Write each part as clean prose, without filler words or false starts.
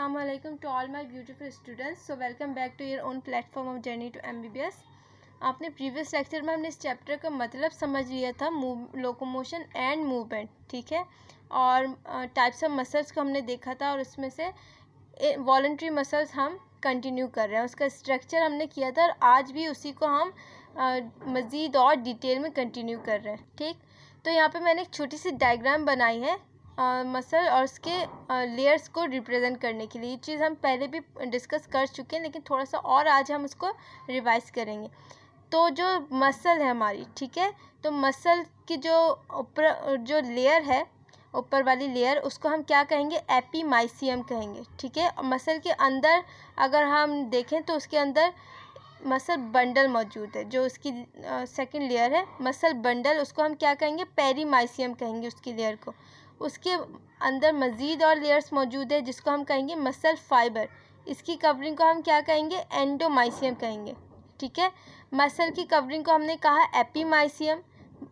Assalamualaikum to all my beautiful students. So welcome back to your own platform of Journey to MBBS. आपने previous lecture में हमने इस chapter का मतलब समझ लिया था, लोकोमोशन एंड मूवमेंट, ठीक है, और टाइप्स ऑफ मसल्स को हमने देखा था और उसमें से वॉलंटरी मसल्स हम कंटिन्यू कर रहे हैं, उसका स्ट्रक्चर हमने किया था और आज भी उसी को हम मज़ीद और डिटेल में कंटिन्यू कर रहे हैं, ठीक। तो यहाँ पे मैंने एक छोटी सी डायग्राम बनाई है मसल और उसके लेयर्स को रिप्रेजेंट करने के लिए। ये चीज़ हम पहले भी डिस्कस कर चुके हैं, लेकिन थोड़ा सा और आज हम उसको रिवाइज करेंगे। तो जो मसल है हमारी, ठीक है, तो मसल की जो ऊपर जो लेयर है, ऊपर वाली लेयर, उसको हम क्या कहेंगे, एपीमाइसियम कहेंगे, ठीक है। मसल के अंदर अगर हम देखें तो उसके अंदर मसल बंडल मौजूद है, जो उसकी सेकंड लेयर है मसल बंडल, उसको हम क्या कहेंगे, पेरीमाइसियम कहेंगे उसकी लेयर को। उसके अंदर मज़ीद और लेयर्स मौजूद है जिसको हम कहेंगे मसल फाइबर, इसकी कवरिंग को हम क्या कहेंगे, एंडोमाइसियम कहेंगे, ठीक है। मसल की कवरिंग को हमने कहा एपीमाइसियम,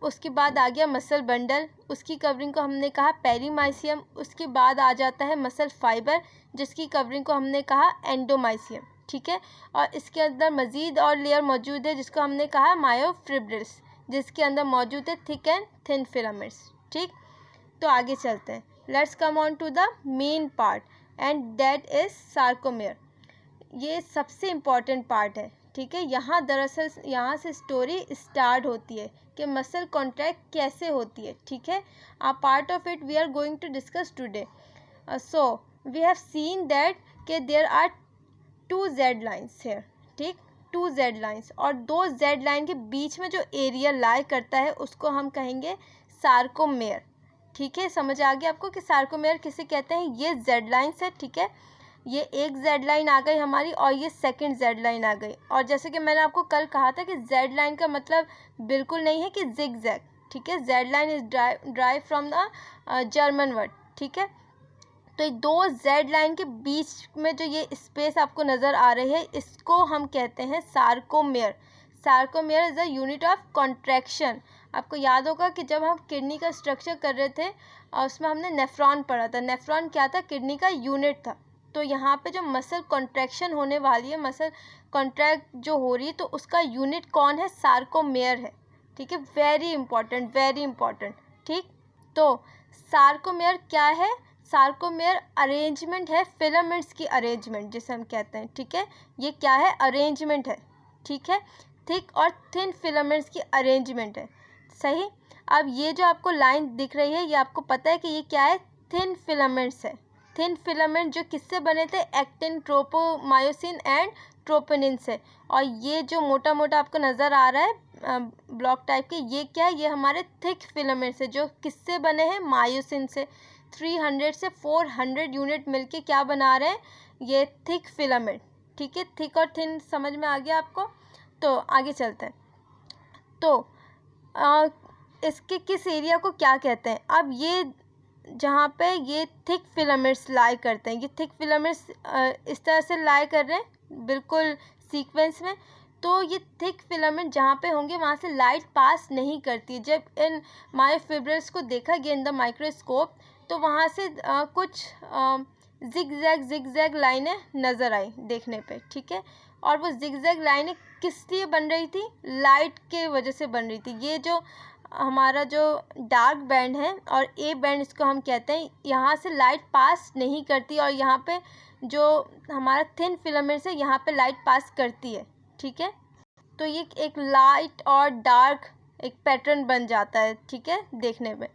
उसके बाद आ गया मसल बंडल, उसकी कवरिंग को हमने कहा पेरीमाइसियम, उसके बाद आ जाता है मसल फाइबर जिसकी कवरिंग को हमने कहा एंडोमाइसियम, ठीक है। और इसके अंदर मज़ीद और लेयर मौजूद है जिसको हमने कहा मायोफिब्रिल्स, जिसके अंदर मौजूद है थिक एंड थिन फिलामेंट्स, ठीक। तो आगे चलते हैं, let's come on to the main part and that is sarcomere. ये सबसे इम्पॉर्टेंट पार्ट है, ठीक है। दरअसल यहाँ से स्टोरी स्टार्ट होती है कि मसल कॉन्ट्रैक्ट कैसे होती है, ठीक है। A part of it we are going to discuss today. So we have seen that कि there are 2 Z lines here, ठीक, 2 जेड लाइन्स, और 2 जेड लाइन के बीच में जो एरिया लाई करता है उसको हम कहेंगे सार्कोमेयर, ठीक है। समझ आ गया आपको कि सार्कोमेयर किसे कहते हैं। ये जेड लाइन्स है, ठीक है, ये एक जेड लाइन आ गई हमारी और ये सेकंड जेड लाइन आ गई। और जैसे कि मैंने आपको कल कहा था कि जेड लाइन का मतलब बिल्कुल नहीं है कि जिग जैग, ठीक है। Z line is drive from the German word, ठीक है। तो ये 2 जेड लाइन के बीच में जो ये स्पेस आपको नज़र आ रही है इसको हम कहते हैं sarcomere. Sarcomere is a unit of contraction. आपको याद होगा कि जब हम किडनी का स्ट्रक्चर कर रहे थे और उसमें हमने नेफ्रॉन पढ़ा था। नेफ्रॉन क्या था, किडनी का यूनिट था। तो यहाँ पे जो मसल कॉन्ट्रैक्शन होने वाली है, मसल कॉन्ट्रैक्ट जो हो रही है, तो उसका यूनिट कौन है, सार्कोमेयर है, ठीक है। वेरी इंपॉर्टेंट, ठीक। तो सार्कोमेयर क्या है, सार्कोमेयर अरेंजमेंट है, फिलामेंट्स की अरेंजमेंट जिसे हम कहते हैं, ठीक है। ये क्या है, अरेंजमेंट है, ठीक है, थिक और थिन फिलामेंट्स की अरेंजमेंट है, सही। अब ये जो आपको लाइन दिख रही है ये आपको पता है कि ये क्या है, थिन फिलामेंट्स है। थिन फिलामेंट जो किससे बने थे, एक्टिन, ट्रोपोमायोसिन एंड ट्रोपोनिन से। और ये जो मोटा मोटा आपको नज़र आ रहा है ब्लॉक टाइप के, ये क्या है, ये हमारे थिक फिलामेंट्स है जो किससे बने हैं, मायोसिन से। 300 से 400 यूनिट मिलके क्या बना रहे हैं, ये थिक फिलामेंट, ठीक है। थिक और थिन समझ में आ गया आपको। तो आगे चलते हैं। तो इसके किस एरिया को क्या कहते हैं, अब ये जहाँ पे ये थिक फिलामेंट्स लाई करते हैं, ये थिक फिलामेंट्स इस तरह से लाई कर रहे हैं बिल्कुल सीक्वेंस में। तो ये थिक फिलामेंट जहाँ पे होंगे वहाँ से लाइट पास नहीं करती है। जब इन मायोफिब्रिल्स को देखा गया इन द माइक्रोस्कोप तो वहाँ से कुछ जिग जैग लाइनें नज़र आई देखने पे, ठीक है। और वो जिग जैग लाइनें किस लिए बन रही थी, लाइट के वजह से बन रही थी। ये जो हमारा जो डार्क बैंड है और ए बैंड इसको हम कहते हैं, यहाँ से लाइट पास नहीं करती और यहाँ पे जो हमारा थिन फिलामेंट्स है यहाँ पे लाइट पास करती है, ठीक है। तो ये एक लाइट और डार्क एक पैटर्न बन जाता है, ठीक है, देखने में।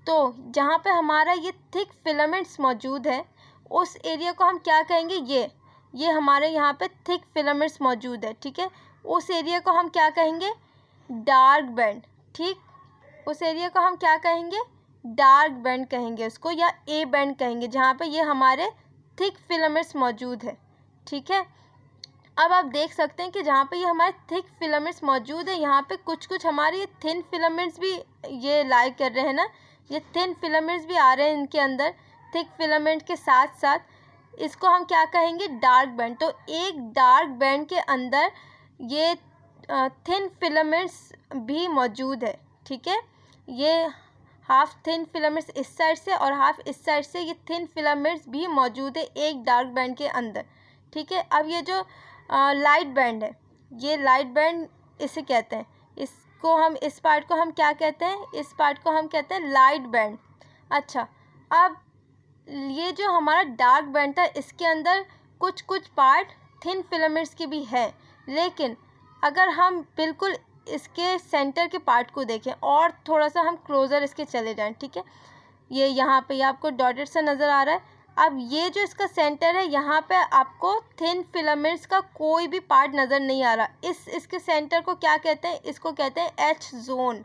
तो जहाँ पे हमारा ये थिक फिलामेंट्स मौजूद है उस एरिया को हम क्या कहेंगे, ये हमारे यहाँ पे थिक फिलामेंट्स मौजूद है, ठीक है। उस एरिया को हम क्या कहेंगे, डार्क बैंड, ठीक। उस एरिया को हम क्या कहेंगे, डार्क बैंड कहेंगे उसको, या ए बैंड कहेंगे, जहाँ पे ये हमारे थिक फिलामेंट्स मौजूद है, ठीक है। अब आप देख सकते हैं कि जहाँ पे ये हमारे थिक फिलामेंट्स मौजूद है यहाँ पे कुछ कुछ हमारे ये थिन फिलामेंट्स भी ये लाई कर रहे हैं ना, ये थिन फिलामेंट्स भी आ रहे हैं इनके अंदर थिक फिलामेंट के साथ साथ। इसको हम क्या कहेंगे, डार्क बैंड। तो एक डार्क बैंड के अंदर ये थिन फिलामेंट्स भी मौजूद है, ठीक है। ये हाफ थिन फिलामेंट्स इस साइड से और हाफ इस साइड से ये थिन फिलामेंट्स भी मौजूद है एक डार्क बैंड के अंदर, ठीक है। अब ये जो लाइट बैंड है, ये लाइट बैंड इसे कहते हैं, इसको हम, इस पार्ट को हम क्या कहते हैं, इस पार्ट को हम कहते हैं लाइट बैंड। अच्छा, अब ये जो हमारा डार्क बैंड था इसके अंदर कुछ कुछ पार्ट थिन फिलामेंट्स के भी है, लेकिन अगर हम बिल्कुल इसके सेंटर के पार्ट को देखें और थोड़ा सा हम क्लोज़र इसके चले जाएं, ठीक है, ये यहाँ पे ये आपको डॉटेड सा नज़र आ रहा है। अब ये जो इसका सेंटर है यहाँ पे आपको थिन फिलामेंट्स का कोई भी पार्ट नज़र नहीं आ रहा। इसके सेंटर को क्या कहते हैं, इसको कहते हैं एच जोन,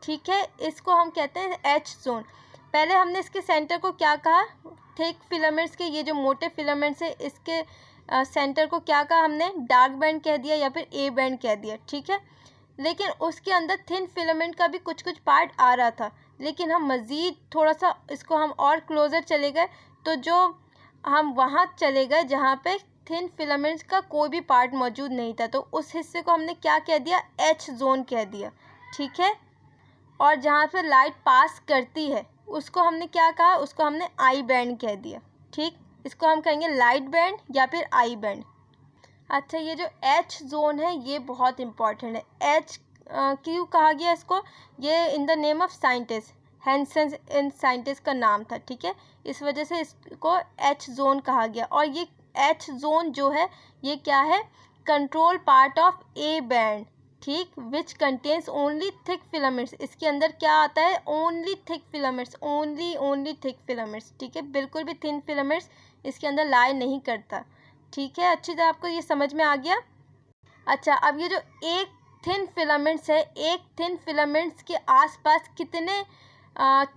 ठीक है, इसको हम कहते हैं एच जोन। पहले हमने इसके सेंटर को क्या कहा, थिक फिलामेंट्स के, ये जो मोटे फिलामेंट्स है इसके सेंटर को क्या कहा हमने, डार्क बैंड कह दिया या फिर ए बैंड कह दिया, ठीक है। लेकिन उसके अंदर थिन फिलामेंट का भी कुछ कुछ पार्ट आ रहा था, लेकिन हम मज़ीद थोड़ा सा इसको हम और क्लोज़र चले गए, तो जो हम वहाँ चले गए जहाँ पे थिन फिलामेंट्स का कोई भी पार्ट मौजूद नहीं था, तो उस हिस्से को हमने क्या कह दिया, एच जोन कह दिया, ठीक है। और जहाँ पे लाइट पास करती है उसको हमने क्या कहा, उसको हमने आई बैंड कह दिया, ठीक। इसको हम कहेंगे लाइट बैंड या फिर आई बैंड। अच्छा, ये जो एच जोन है ये बहुत इम्पॉर्टेंट है। एच क्यों कहा गया इसको, ये in the name of scientist, Hanson इन साइंटिस्ट का नाम था, ठीक है, इस वजह से इसको एच जोन कहा गया। और ये एच जोन जो है ये क्या है, control part of A band, ठीक, which contains only thick filaments. इसके अंदर क्या आता है, only thick filaments, only thick filaments, ठीक है, बिल्कुल भी थिन फिलामेंट्स इसके अंदर लाई नहीं करता, ठीक है। अच्छी तरह आपको ये समझ में आ गया। अच्छा, अब ये जो एक थिन फिलामेंट्स है, एक थिन फिलामेंट्स के आसपास कितने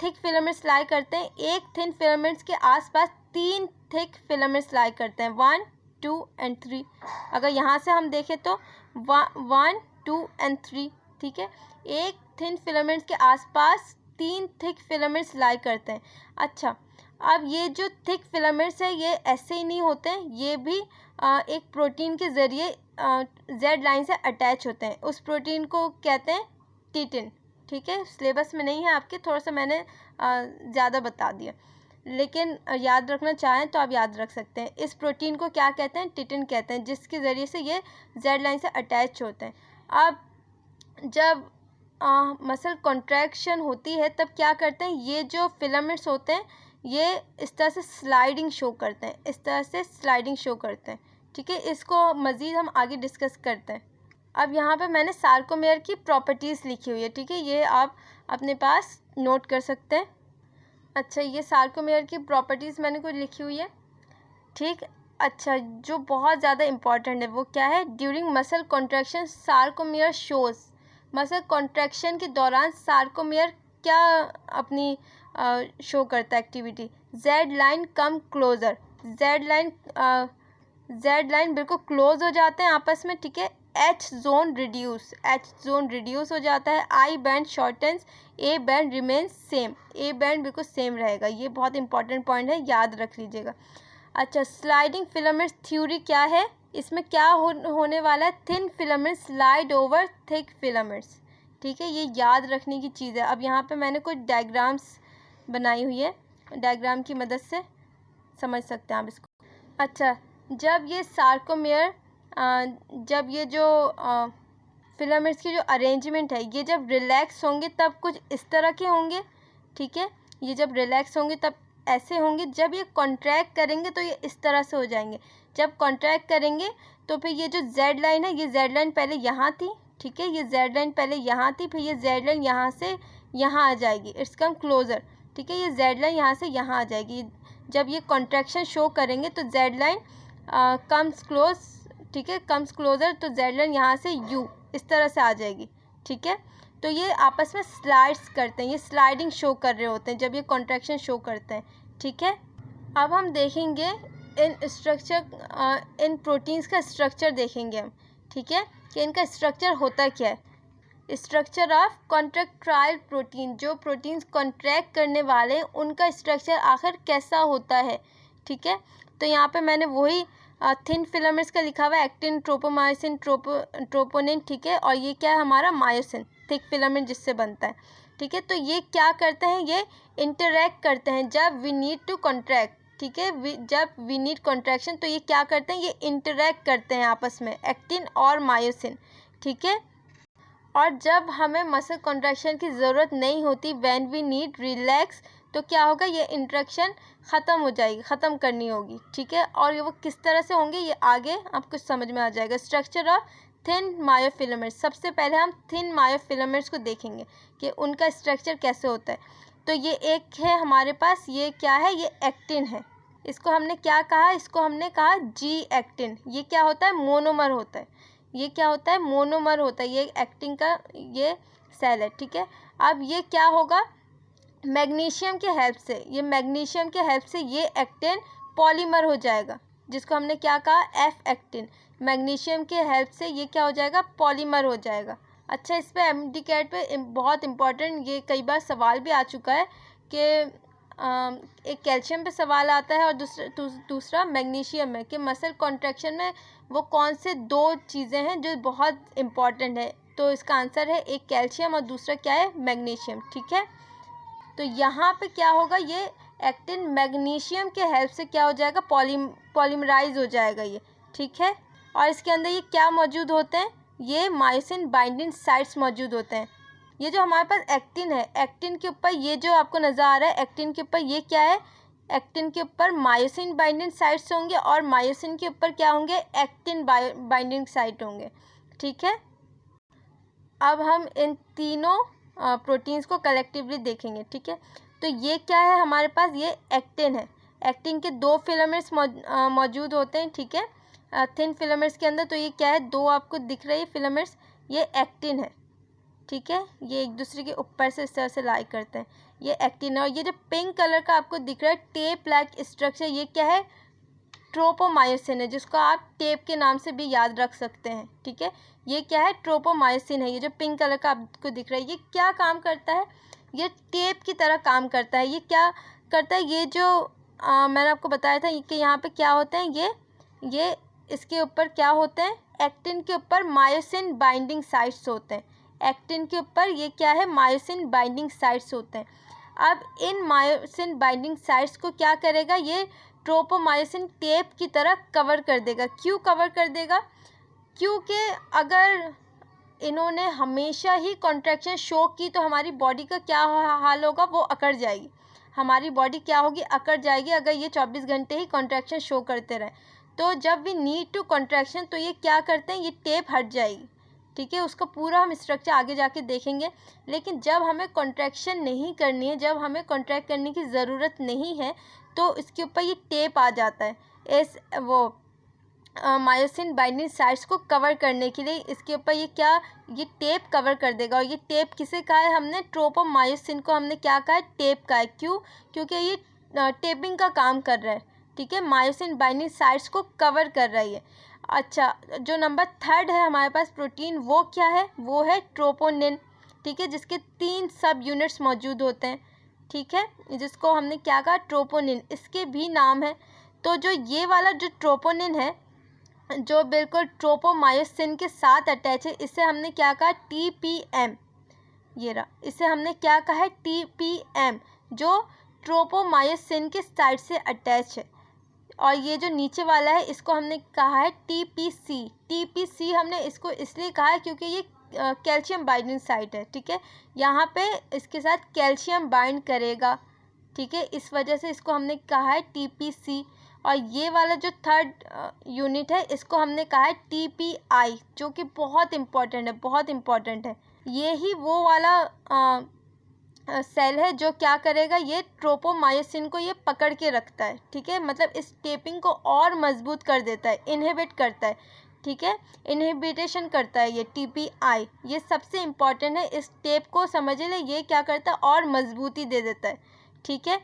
थिक फिलामेंट्स लाई करते हैं, एक थिन फिलामेंट्स के आसपास 3 थिक फिलामेंट्स लाई करते हैं, 1 2 एंड 3। अगर यहाँ से हम देखें तो 1 2 एंड 3, ठीक है, एक थिन फिलामेंट्स के आसपास 3 थिक फिलामेंट्स लाई करते हैं। अच्छा, अब ये जो थिक फिलामेंट्स है ये ऐसे ही नहीं होते हैं, ये भी एक प्रोटीन के ज़रिए जेड लाइन से अटैच होते हैं। उस प्रोटीन को कहते हैं टिटिन, ठीक है, सिलेबस में नहीं है आपके, थोड़ा सा मैंने ज़्यादा बता दिया, लेकिन याद रखना चाहें तो आप याद रख सकते हैं। इस प्रोटीन को क्या कहते हैं, टिटिन कहते हैं, जिसके ज़रिए से ये जेड लाइन से अटैच होते हैं। अब जब मसल कॉन्ट्रैक्शन होती है तब क्या करते हैं, ये जो फिलामेंट्स होते हैं ये इस तरह से स्लाइडिंग शो करते हैं, इस तरह से स्लाइडिंग शो करते हैं, ठीक है। इसको मज़ीद हम आगे डिस्कस करते हैं। अब यहाँ पे मैंने सार्कोमेयर की प्रॉपर्टीज़ लिखी हुई है, ठीक है, ये आप अपने पास नोट कर सकते हैं। अच्छा, ये सार्कोमेयर की प्रॉपर्टीज़ मैंने कुछ लिखी हुई है, ठीक। अच्छा, जो बहुत ज़्यादा इम्पॉर्टेंट है वो क्या है, during muscle contraction sarcomere shows, muscle contraction के दौरान सार्कोमेयर क्या अपनी शो करता है एक्टिविटी, जेड लाइन कम क्लोज़र, जेड लाइन बिल्कुल क्लोज हो जाते हैं आपस में, ठीक है। एच जोन रिड्यूस हो जाता है। I band shortens, A band remains same, A band बिल्कुल सेम रहेगा। ये बहुत इंपॉर्टेंट पॉइंट है, याद रख लीजिएगा। अच्छा, स्लाइडिंग फिलामेंट्स थ्योरी क्या है, इसमें क्या होने वाला है, thin filaments slide over thick filaments, ठीक है, ये याद रखने की चीज़ है। अब यहाँ पे मैंने कुछ डायग्राम्स बनाई हुई है, डायग्राम की मदद से समझ सकते हैं आप इसको। अच्छा, जब ये सार्कोमेयर जब ये जो फिलामेंट्स की जो अरेंजमेंट है ये जब रिलैक्स होंगे तब कुछ इस तरह के होंगे, ठीक है, ये जब रिलैक्स होंगे तब ऐसे होंगे, जब ये कॉन्ट्रैक्ट करेंगे तो ये इस तरह से हो जाएंगे। जब कॉन्ट्रैक्ट करेंगे तो फिर ये जो जेड लाइन है, ये जेड लाइन पहले यहाँ थी, ठीक है, ये जेड लाइन पहले यहाँ थी, फिर ये जेड लाइन यहाँ से यहाँ आ जाएगी, इट्स कम क्लोज़र, ठीक है, ये जेड लाइन यहाँ से यहाँ आ जाएगी। जब ये कॉन्ट्रैक्शन शो करेंगे तो जेड लाइन कम्स क्लोज, ठीक है, कम्स क्लोज़र, तो जेड लाइन यहाँ से यू इस तरह से आ जाएगी, ठीक है। तो ये आपस में स्लाइड्स करते हैं, ये स्लाइडिंग शो कर रहे होते हैं जब ये कॉन्ट्रैक्शन शो करते हैं, ठीक है। अब हम देखेंगे इन प्रोटीन्स का स्ट्रक्चर देखेंगे हम, ठीक है, कि इनका स्ट्रक्चर होता क्या है। स्ट्रक्चर ऑफ कॉन्ट्रैक्टाइल प्रोटीन, जो प्रोटीन्स कॉन्ट्रैक्ट करने वाले हैं उनका स्ट्रक्चर आखिर कैसा होता है, ठीक है। तो यहाँ पे मैंने वही थिन फिलामेंट्स का लिखा हुआ है, एक्टिन, ट्रोपोमायोसिन, ट्रोपोनिन, ठीक है, और ये क्या है हमारा मायोसिन, थिक फिलामेंट जिससे बनता है, ठीक है। तो ये क्या करते हैं, ये इंटरेक्ट करते हैं जब वी नीड टू कॉन्ट्रैक्ट, ठीक है, जब वी नीड कॉन्ट्रैक्शन तो ये क्या करते हैं, ये इंटरेक्ट करते हैं आपस में, एक्टिन और मायोसिन, ठीक है। और जब हमें मसल कॉन्ट्रैक्शन की ज़रूरत नहीं होती, व्हेन वी नीड रिलैक्स, तो क्या होगा, ये इंटरेक्शन ख़त्म हो जाएगी, ख़त्म करनी होगी, ठीक है। और ये वो किस तरह से होंगे ये आगे आपको समझ में आ जाएगा। स्ट्रक्चर ऑफ थिन मायोफिलामेंट्स, सबसे पहले हम थिन मायोफिलामेंट्स को देखेंगे कि उनका स्ट्रक्चर कैसे होता है। तो ये एक है हमारे पास, ये क्या है, ये एक्टिन है। इसको हमने क्या कहा, इसको हमने कहा जी एक्टिन। ये क्या होता है, मोनोमर होता है। ये क्या होता है, मोनोमर होता है। ये एक्टिन का ये सेल है, ठीक है। अब ये क्या होगा, मैग्नीशियम के हेल्प से, ये मैग्नीशियम के हेल्प से ये एक्टिन पॉलीमर हो जाएगा, जिसको हमने क्या कहा, एफ एक्टिन। मैग्नीशियम के हेल्प से ये क्या हो जाएगा, पॉलीमर हो जाएगा। अच्छा, इस पे एमडीकैट पे बहुत इंपॉर्टेंट, ये कई बार सवाल भी आ चुका है कि एक कैल्शियम पे सवाल आता है और दूसरा मैग्नीशियम है कि मसल कॉन्ट्रैक्शन में वो कौन से दो चीज़ें हैं जो बहुत इम्पॉर्टेंट है। तो इसका आंसर है एक कैल्शियम और दूसरा क्या है, मैग्नीशियम, ठीक है। तो यहाँ पे क्या होगा, ये एक्टिन मैग्नीशियम के हेल्प से क्या हो जाएगा, पॉलीमराइज हो जाएगा ये, ठीक है। और इसके अंदर ये क्या मौजूद होते हैं, ये मायोसिन बाइंडिंग साइट्स मौजूद होते हैं। ये जो हमारे पास एक्टिन है, एक्टिन के ऊपर ये जो आपको नज़र आ रहा है, एक्टिन के ऊपर ये क्या है, एक्टिन के ऊपर मायोसिन बाइंडिंग साइट्स होंगे और मायोसिन के ऊपर क्या होंगे, एक्टिन बाइंडिंग साइट होंगे, ठीक है। अब हम इन तीनों प्रोटीन्स को कलेक्टिवली देखेंगे, ठीक है। तो ये क्या है हमारे पास, ये एक्टिन है। एक्टिन के दो फिलामेंट्स मौजूद होते हैं, ठीक है, थिन फिलामेंट्स के अंदर। तो ये क्या है, दो आपको दिख रही है फिलामेंट्स, ये एक्टिन है, ठीक है। ये एक दूसरे के ऊपर से इस तरह से लाई करते हैं, ये एक्टिन है। और ये जो पिंक कलर का आपको दिख रहा है टेप लाइक स्ट्रक्चर, ये क्या है, ट्रोपोमायोसिन है, जिसको आप टेप के नाम से भी याद रख सकते हैं, ठीक है। ये क्या है, ट्रोपोमायोसिन है। ये जो पिंक कलर का आपको दिख रहा है, ये क्या काम करता है, ये टेप की तरह काम करता है। ये क्या करता है, ये जो मैंने आपको बताया था कि यहाँ पे क्या होते हैं, ये इसके ऊपर क्या होते हैं, एक्टिन के ऊपर मायोसिन बाइंडिंग साइट्स होते हैं। एक्टिन के ऊपर ये क्या है, मायोसिन बाइंडिंग साइट्स होते हैं। अब इन मायोसिन बाइंडिंग साइट्स को क्या करेगा, ये ट्रोपोमायोसिन टेप की तरह कवर कर देगा। क्यों कवर कर देगा, क्योंकि अगर इन्होंने हमेशा ही कॉन्ट्रैक्शन शो की तो हमारी बॉडी का क्या हाल होगा, वो अकड़ जाएगी। हमारी बॉडी क्या होगी, अकड़ जाएगी अगर ये 24 घंटे ही कॉन्ट्रैक्शन शो करते रहें। तो जब वी नीड टू कॉन्ट्रैक्शन तो ये क्या करते हैं, ये टेप हट जाएगी, ठीक है। उसका पूरा हम स्ट्रक्चर आगे जाके देखेंगे। लेकिन जब हमें कॉन्ट्रैक्शन नहीं करनी है, जब हमें कॉन्ट्रैक्ट करने की ज़रूरत नहीं है, तो इसके ऊपर ये टेप आ जाता है, इस वो मायोसिन बाइंडिंग साइट्स को कवर करने के लिए इसके ऊपर ये क्या, ये टेप कवर कर देगा। और ये टेप किसे कहा है हमने, ट्रोपोमायोसिन को हमने क्या कहा है, टेप का है। क्यों, क्योंकि ये टेपिंग का काम कर रहा है, ठीक है, मायोसिन बाइंडिंग साइट्स को कवर कर रही है। अच्छा, जो नंबर 3 है हमारे पास प्रोटीन, वो क्या है, वो है ट्रोपोनिन, ठीक है, जिसके 3 सब यूनिट्स मौजूद होते हैं, ठीक है, जिसको हमने क्या कहा, ट्रोपोनिन, इसके भी नाम है। तो जो ये वाला जो ट्रोपोनिन है, जो बिल्कुल ट्रोपोमायोसिन के साथ अटैच है, इसे हमने क्या कहा, TPM, ये रहा, इसे हमने क्या कहा है, TPM, जो ट्रोपोमायोसिन के साइड से अटैच है। और ये जो नीचे वाला है, इसको हमने कहा है TPC। TPC हमने इसको इसलिए कहा है क्योंकि ये कैल्शियम बाइंडिंग साइट है, ठीक है, यहाँ पे इसके साथ कैल्शियम बाइंड करेगा, ठीक है, इस वजह से इसको हमने कहा है TPC। और ये वाला जो 3rd यूनिट है, इसको हमने कहा है TPI, जो कि बहुत इम्पॉर्टेंट है, बहुत इम्पॉर्टेंट है। ये ही वो वाला सेल है जो क्या करेगा, ये ट्रोपोमायोसिन को ये पकड़ के रखता है, ठीक है, मतलब इस टेपिंग को और मजबूत कर देता है, इनहिबिट करता है, ठीक है, इनहिबिटेशन करता है ये TPI। ये सबसे इम्पॉर्टेंट है, इस टेप को समझ ले, ये क्या करता है, और मजबूती दे देता है, ठीक है।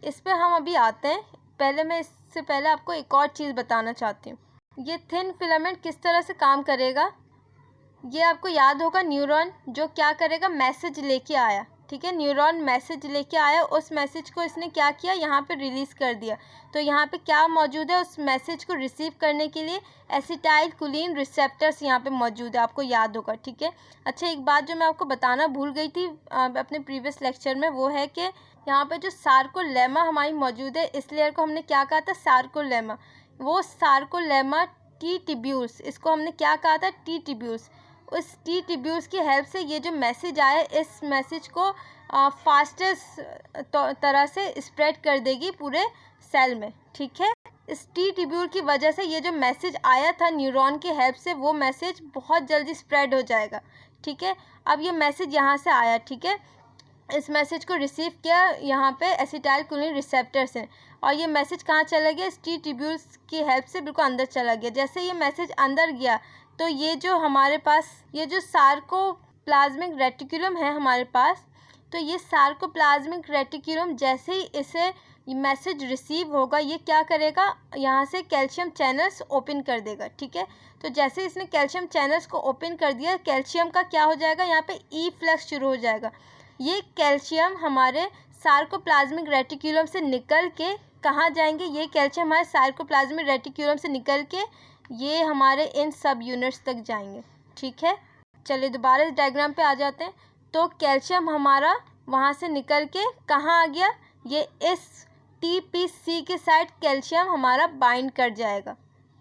इस पर हम अभी आते हैं। पहले मैं इससे पहले आपको एक और चीज़ बताना चाहती हूँ। ये थिन फिलामेंट किस तरह से काम करेगा, ये आपको याद होगा, न्यूरॉन जो क्या करेगा, मैसेज लेके आया, ठीक है। न्यूरॉन मैसेज लेके आया, उस मैसेज को इसने क्या किया, यहाँ पे रिलीज़ कर दिया। तो यहाँ पे क्या मौजूद है, उस मैसेज को रिसीव करने के लिए एसिटाइल कोलिन रिसेप्टर्स यहाँ पे मौजूद है, आपको याद होगा, ठीक है। अच्छा, एक बात जो मैं आपको बताना भूल गई थी अपने प्रीवियस लेक्चर में, वो है कि यहाँ पे जो सार्कोलेमा हमारी मौजूद है, इस लेयर को हमने क्या कहा था, सार्कोलेमा। वो सार्कोलेमा टी ट्यूब्यूल्स, इसको हमने क्या कहा था, टी ट्यूब्यूल्स। उस टी ट्यूब्यूल्स की हेल्प से ये जो मैसेज आया, इस मैसेज को फास्टेस्ट तरह से स्प्रेड कर देगी पूरे सेल में, ठीक है। इस टी ट्यूब्यूल की वजह से ये जो मैसेज आया था न्यूरॉन की हेल्प से, वो मैसेज बहुत जल्दी स्प्रेड हो जाएगा, ठीक है। अब ये मैसेज यहाँ से आया, ठीक है। इस मैसेज को रिसीव किया यहाँ पे एसिटाइल कोलिन रिसेप्टर से, और ये मैसेज कहाँ चला गया, इस टी ट्यूब्यूल्स की हेल्प से बिल्कुल अंदर चला गया। जैसे ये मैसेज अंदर गया तो ये जो हमारे पास ये जो सार्कोप्लाज्मिक रेटिकुलम है हमारे पास, तो ये सार्कोप्लाज्मिक रेटिकुलम जैसे ही इसे मैसेज रिसीव होगा, ये क्या करेगा, यहाँ से कैल्शियम चैनल्स ओपन कर देगा, ठीक है। तो जैसे ही इसने कैल्शियम चैनल्स को ओपन कर दिया, कैल्शियम का क्या हो जाएगा, यहाँ पे ई फ्लक्स शुरू हो जाएगा। ये कैल्शियम हमारे सार्कोप्लाज्मिक रेटिकुलम से निकल के कहाँ जाएंगे, ये कैल्शियम हमारे सार्कोप्लाज्मिक रेटिकुलम से निकल के ये हमारे इन सब यूनिट्स तक जाएंगे, ठीक है। चलिए दोबारा इस डायग्राम पे आ जाते हैं। तो कैल्शियम हमारा वहाँ से निकल के कहाँ आ गया, ये इस TPC के साथ कैल्शियम हमारा बाइंड कर जाएगा,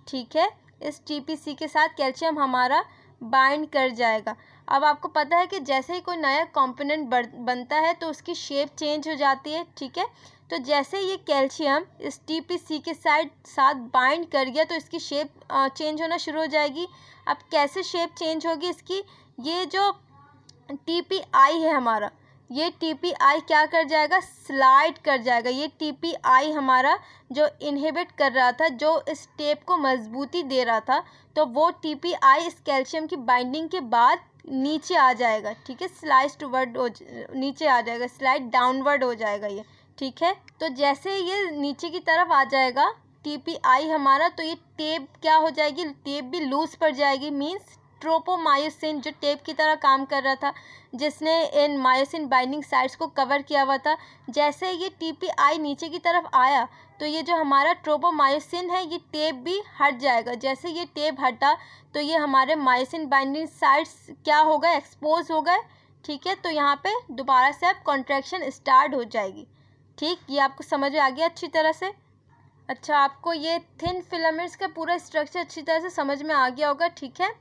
ठीक है। इस TPC के साथ कैल्शियम हमारा बाइंड कर जाएगा। अब आपको पता है कि जैसे ही कोई नया कंपोनेंट बनता है तो उसकी शेप चेंज हो जाती है, ठीक है। तो जैसे ये कैल्शियम इस TPC के साथ बाइंड कर गया तो इसकी शेप चेंज होना शुरू हो जाएगी। अब कैसे शेप चेंज होगी इसकी, ये जो TPI है हमारा, ये TPI क्या कर जाएगा, स्लाइड कर जाएगा। ये TPI हमारा जो इनहिबिट कर रहा था, जो इस टेप को मजबूती दे रहा था, तो वो TPI इस कैल्शियम की बाइंडिंग के बाद नीचे आ जाएगा, ठीक है। स्लाइड टूवर्ड नीचे आ जाएगा, स्लाइड डाउनवर्ड हो जाएगा ये, ठीक है। तो जैसे ये नीचे की तरफ आ जाएगा TPI हमारा, तो ये टेप क्या हो जाएगी, टेप भी लूज पड़ जाएगी। मीन्स ट्रोपोमायोसिन जो टेप की तरह काम कर रहा था, जिसने इन मायोसिन बाइंडिंग साइट्स को कवर किया हुआ था, जैसे ये TPI नीचे की तरफ आया तो ये जो हमारा ट्रोपोमायोसिन है, ये टेप भी हट जाएगा। जैसे ये टेप हटा तो ये हमारे मायोसिन बाइंडिंग साइट्स क्या हो गए, एक्सपोज हो गए, ठीक है। तो यहाँ पे दोबारा से अब कॉन्ट्रैक्शन स्टार्ट हो जाएगी, ठीक। ये आपको समझ आ गया अच्छी तरह से। अच्छा, आपको ये थिन फिलामेंट्स का पूरा स्ट्रक्चर अच्छी तरह से समझ में आ गया होगा, ठीक है।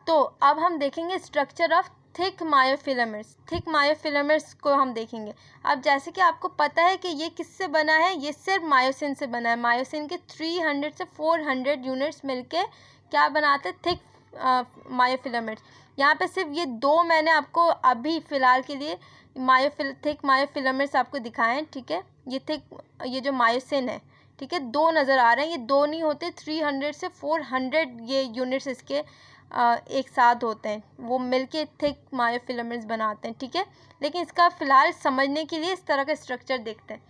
तो अब हम देखेंगे structure of thick myofilaments. Thick myofilaments को हम देखेंगे। अब जैसे कि आपको पता है कि ये किससे बना है, ये सिर्फ मायोसिन से बना है। मायोसिन के 300 से 400 यूनिट्स मिलके क्या बनाते हैं, थिक मायोफिलामेंट्स। यहाँ पे सिर्फ ये दो मैंने आपको अभी फ़िलहाल के लिए थिक मायोफिलामेंट्स आपको दिखाए हैं, ठीक है। ये जो मायोसिन है, ठीक है, दो नज़र आ रहे हैं। ये दो नहीं होते, 300 से 400 ये यूनिट्स इसके एक साथ होते हैं, वो मिलके थिक मायोफिलामेंट्स बनाते हैं, ठीक है। लेकिन इसका फ़िलहाल समझने के लिए इस तरह का स्ट्रक्चर देखते हैं।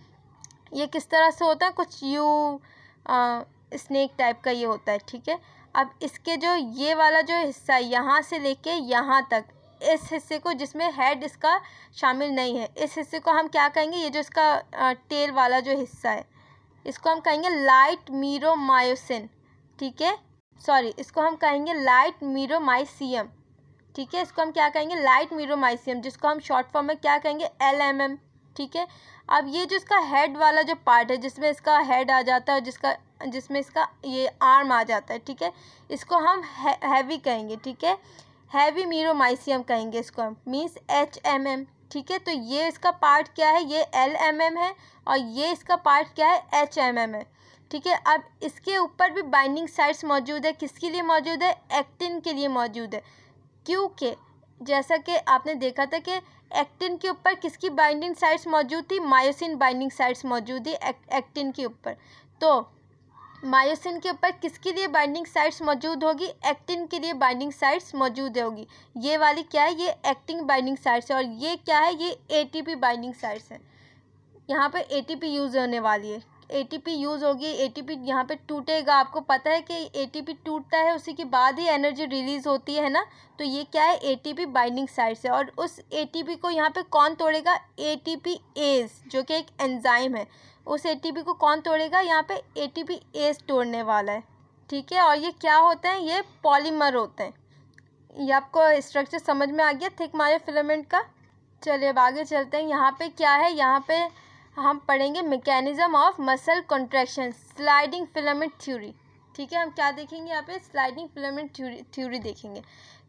ये किस तरह से होता है, कुछ स्नेक टाइप का ये होता है, ठीक है। अब इसके जो ये वाला जो हिस्सा है, यहाँ से लेके यहाँ तक, इस हिस्से को जिसमें हेड इसका शामिल नहीं है, इस हिस्से को हम क्या कहेंगे, ये जो इसका टेल वाला जो हिस्सा है, इसको हम कहेंगे लाइट मीरोमायोसिन, ठीक है। सॉरी, इसको हम कहेंगे लाइट मीरोमाइसियम, ठीक है। इसको हम क्या कहेंगे, लाइट मीरोमाइसियम, जिसको हम शॉर्ट फॉर्म में क्या कहेंगे, LMM, ठीक है। अब ये जो इसका हेड वाला जो पार्ट है, जिसमें इसका हेड आ जाता है, जिसमें इसका ये आर्म आ जाता है, ठीक है, इसको हम हैवी कहेंगे, ठीक है। हैवी मीरोमाइसियम कहेंगे इसको हम, मीन्स HMM, ठीक है। तो ये इसका पार्ट क्या है, ये LMM है, और ये इसका पार्ट क्या है, HMM है, ठीक है। अब इसके ऊपर भी बाइंडिंग साइट्स मौजूद है, किसके लिए मौजूद है, एक्टिन के लिए मौजूद है। क्योंकि जैसा कि आपने देखा था कि एक्टिन के ऊपर किसकी बाइंडिंग साइट्स मौजूद थी, मायोसिन बाइंडिंग साइट्स मौजूद थी एक्टिन के ऊपर। तो मायोसिन के ऊपर किसके लिए बाइंडिंग साइट्स मौजूद होगी, एक्टिन के लिए बाइंडिंग साइट्स मौजूद होगी। ये वाली क्या है, ये एक्टिन बाइंडिंग साइट्स है, और ये क्या है, ये ATP बाइंडिंग साइट्स है। यहाँ पर ATP यूज़ होने वाली है। एटीपी यूज़ होगी, एटीपी यहाँ पे टूटेगा। आपको पता है कि एटीपी टूटता है उसी के बाद ही एनर्जी रिलीज़ होती है ना। तो ये क्या है, एटीपी बाइंडिंग साइट से। और उस एटीपी को यहाँ पे कौन तोड़ेगा, एटीपी एज, जो कि एक एंजाइम है। उस एटीपी को कौन तोड़ेगा, यहाँ पे एटीपी एज तोड़ने वाला है, ठीक है। और ये क्या होते हैं, ये पॉलीमर होते हैं। ये आपको स्ट्रक्चर समझ में आ गया थिक मायोफिलामेंट का। चलिए अब आगे चलते हैं। यहाँ पे क्या है, यहाँ पे हम पढ़ेंगे mechanism of muscle contraction, sliding filament theory, ठीक है। हम क्या देखेंगे यहाँ पे, स्लाइडिंग फिलामेंट थ्योरी देखेंगे।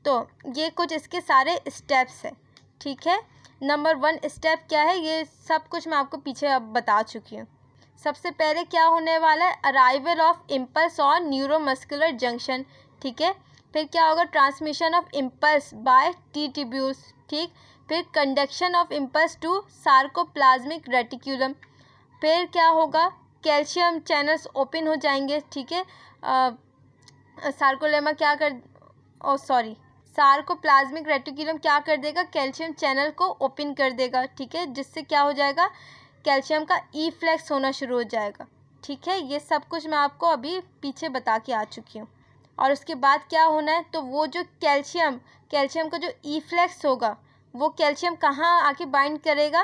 तो ये कुछ इसके सारे स्टेप्स हैं, ठीक है। नंबर 1 स्टेप क्या है, ये सब कुछ मैं आपको पीछे अब बता चुकी हूँ। सबसे पहले क्या होने वाला है, arrival of impulse on neuromuscular junction, ठीक है। फिर क्या होगा, transmission of impulse by T tubules, ठीक। फिर conduction of impulse to sarcoplasmic reticulum. फिर क्या होगा, कैल्शियम चैनल्स ओपन हो जाएंगे, ठीक है। सार्कोलेमा क्या कर सार्कोप्लाज्मिक रेटिक्यूलम क्या कर देगा, कैल्शियम चैनल को ओपन कर देगा, ठीक है। जिससे क्या हो जाएगा, कैल्शियम का इफ्लक्स होना शुरू हो जाएगा, ठीक है। ये सब कुछ मैं आपको अभी पीछे बता के आ चुकी हूँ। और उसके बाद क्या होना है, तो वो जो कैल्शियम का जो इफ्लक्स होगा, वो कैल्शियम कहाँ आके बाइंड करेगा,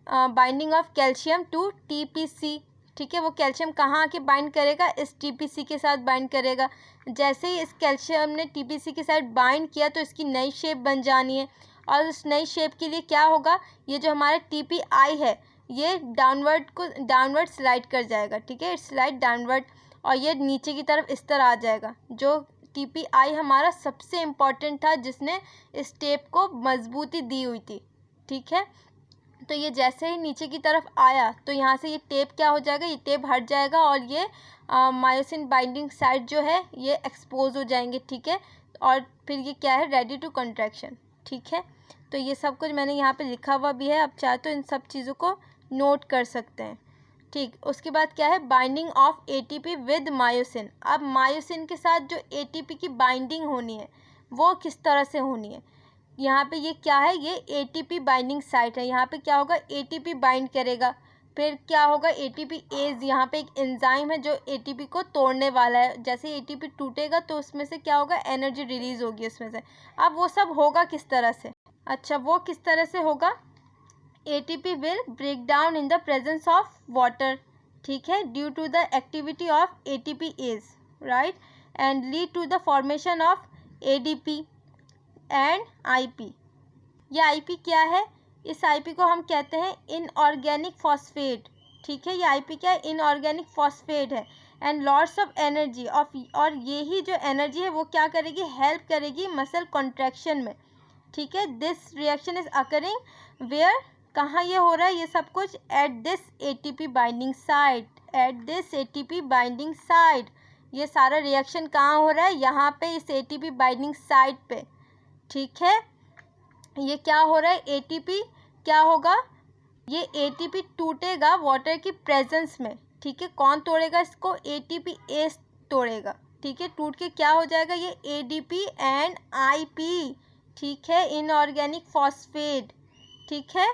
binding of calcium to TPC, ठीक है। वो कैल्शियम कहाँ आके बाइंड करेगा, इस टीपीसी के साथ बाइंड करेगा। जैसे ही इस कैल्शियम ने टीपीसी के साथ बाइंड किया तो इसकी नई शेप बन जानी है। और उस नई शेप के लिए क्या होगा, ये जो हमारा टीपीआई है ये डाउनवर्ड स्लाइड कर जाएगा, ठीक है। स्लाइड डाउनवर्ड, और ये नीचे की तरफ इस तरह आ जाएगा। जो टीपीआई हमारा सबसे इम्पॉर्टेंट था, जिसने इस टेप को मजबूती दी हुई थी, ठीक है। तो ये जैसे ही नीचे की तरफ आया तो यहाँ से ये टेप क्या हो जाएगा, ये टेप हट जाएगा और ये मायोसिन बाइंडिंग साइट जो है ये एक्सपोज हो जाएंगे, ठीक है। और फिर ये क्या है, रेडी टू कंट्रैक्शन, ठीक है। तो ये सब कुछ मैंने यहाँ पे लिखा हुआ भी है, आप चाहे तो इन सब चीज़ों को नोट कर सकते हैं, ठीक। उसके बाद क्या है, binding of ATP with myosin. अब मायोसिन के साथ जो एटीपी की बाइंडिंग होनी है वो किस तरह से होनी है, यहाँ पे ये क्या है, ये एटीपी बाइंडिंग साइट है। यहाँ पे क्या होगा, एटीपी बाइंड करेगा। फिर क्या होगा, एटीपी एज, यहाँ पे एक एंजाइम है जो एटीपी को तोड़ने वाला है। जैसे एटीपी टूटेगा तो उसमें से क्या होगा, एनर्जी रिलीज होगी उसमें से। अब वो सब होगा किस तरह से, अच्छा वो किस तरह से होगा, ATP will break down in the presence of water, ठीक है, due to the activity of ATPase, right, and lead to the formation of ADP and IP. ये आईपी क्या है, इस आईपी को हम कहते हैं इनऑर्गेनिक फॉस्फेट, ठीक है। ये आईपी क्या है, इनऑर्गेनिक फॉस्फेट है। एंड लॉट्स ऑफ एनर्जी और यही जो एनर्जी है वो क्या करेगी, हेल्प करेगी मसल कॉन्ट्रैक्शन में, ठीक है। This reaction is occurring where, कहाँ ये हो रहा है ये सब कुछ, at this ATP binding site, at this ATP binding site. ये सारा रिएक्शन कहाँ हो रहा है, यहाँ पे इस एटीपी बाइंडिंग साइट पे, ठीक है। ये क्या हो रहा है, एटीपी क्या होगा, ये एटीपी टूटेगा वाटर की प्रेजेंस में, ठीक है। कौन तोड़ेगा इसको, एटीपी एस तोड़ेगा, ठीक है। टूट के क्या हो जाएगा, ये एडीपी एंड आईपी, ठीक है, इनऑर्गेनिक फॉस्फेट, ठीक है,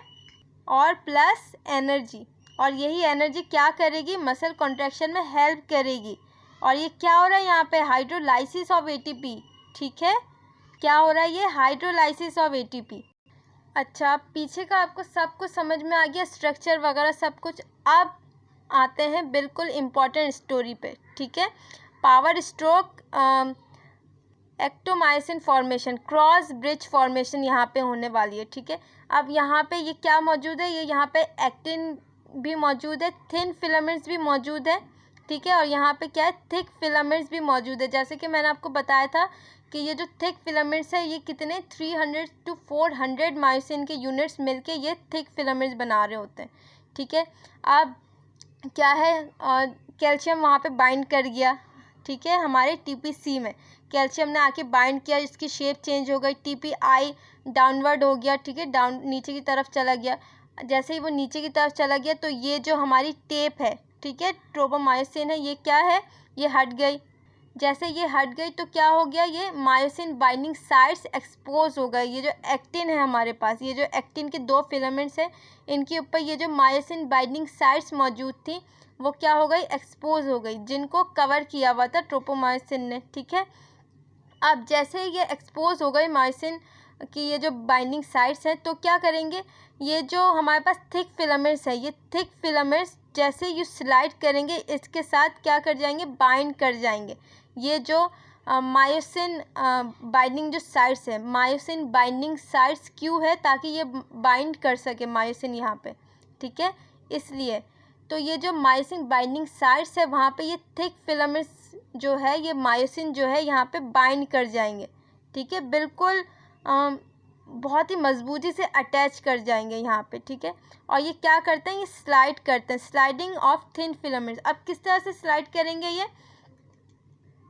और प्लस एनर्जी। और यही एनर्जी क्या करेगी, मसल कॉन्ट्रैक्शन में हेल्प करेगी। और ये क्या हो रहा है यहाँ पे, हाइड्रोलाइसिस ऑफ एटीपी, ठीक है। क्या हो रहा है, ये हाइड्रोलाइसिस ऑफ एटीपी। अच्छा, पीछे का आपको सब कुछ समझ में आ गया, स्ट्रक्चर वगैरह सब कुछ। अब आते हैं बिल्कुल इम्पॉर्टेंट स्टोरी पे, ठीक है। Power stroke actomyosin formation, cross bridge formation यहाँ पे होने वाली है, ठीक है। अब यहाँ पे ये क्या मौजूद है, ये यहाँ पे एक्टिन भी मौजूद है, थिन फिलामेंट्स भी मौजूद है, ठीक है। और यहाँ पे क्या है, थिक फिलामेंट्स भी मौजूद है। जैसे कि मैंने आपको बताया था कि ये जो थिक फिलामेंट्स है ये कितने 300 to 400 मायोसिन के यूनिट्स मिलके ये थिक फिलामेंट्स बना रहे होते हैं, ठीक है। अब क्या है, कैल्शियम वहाँ पे बाइंड कर गया, ठीक है। हमारे टीपीसी में कैल्शियम ने आके बाइंड किया, इसकी शेप चेंज हो गई, टीपीआई डाउनवर्ड हो गया, ठीक है, डाउन नीचे की तरफ चला गया। जैसे ही वो नीचे की तरफ चला गया तो ये जो हमारी टेप है, ठीक है, ट्रोपोमायोसिन है, ये क्या है, ये हट गई। जैसे ये हट गई तो क्या हो गया, ये मायोसिन बाइंडिंग साइट्स एक्सपोज हो गए। ये जो एक्टिन है हमारे पास, ये जो एक्टिन के 2 फिलामेंट्स हैं, इनके ऊपर ये जो मायोसिन बाइंडिंग साइट्स मौजूद थी वो क्या हो गई, एक्सपोज हो गई, जिनको कवर किया हुआ था ट्रोपोमायोसिन ने, ठीक है। अब जैसे ये एक्सपोज हो गई मायोसिन की ये जो बाइंडिंग साइट्स हैं, तो क्या करेंगे, ये जो हमारे पास थिक फिलामेंट्स है, ये थिक फिलामेंट्स जैसे ये स्लाइड करेंगे इसके साथ क्या कर जाएंगे, बाइंड कर जाएंगे। ये जो मायोसिन बाइंडिंग जो साइट्स है, मायोसिन बाइंडिंग साइट्स क्यों है, ताकि ये बाइंड कर सके मायोसिन यहाँ पे, ठीक है, इसलिए। तो ये जो मायोसिन बाइंडिंग साइट्स है वहाँ पे ये थिक फिलामेंट्स जो है, ये मायोसिन जो है यहाँ पे बाइंड कर जाएंगे, ठीक है, बिल्कुल बहुत ही मजबूती से अटैच कर जाएंगे यहाँ पे, ठीक है। और ये क्या करते हैं, ये स्लाइड करते हैं, स्लाइडिंग ऑफ थिन फिलामेंट्स। अब किस तरह से स्लाइड करेंगे,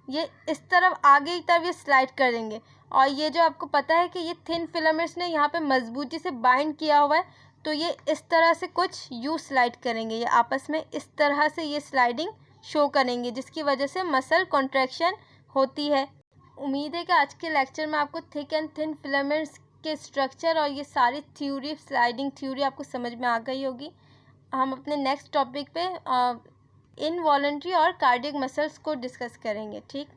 ये इस तरफ आगे की तरफ ये स्लाइड करेंगे, और ये जो आपको पता है कि ये थिन फिलामेंट्स ने यहाँ पे मजबूती से बाइंड किया हुआ है, तो ये इस तरह से कुछ यू स्लाइड करेंगे, ये आपस में इस तरह से ये स्लाइडिंग शो करेंगे, जिसकी वजह से मसल कॉन्ट्रैक्शन होती है। उम्मीद है कि आज के लेक्चर में आपको थिक एंड थिन फिलामेंट्स के स्ट्रक्चर और ये सारी थ्योरी, स्लाइडिंग थ्योरी आपको समझ में आ गई होगी। हम अपने नेक्स्ट टॉपिक पे इनवॉलंटरी और कार्डियक मसल्स को डिस्कस करेंगे, ठीक।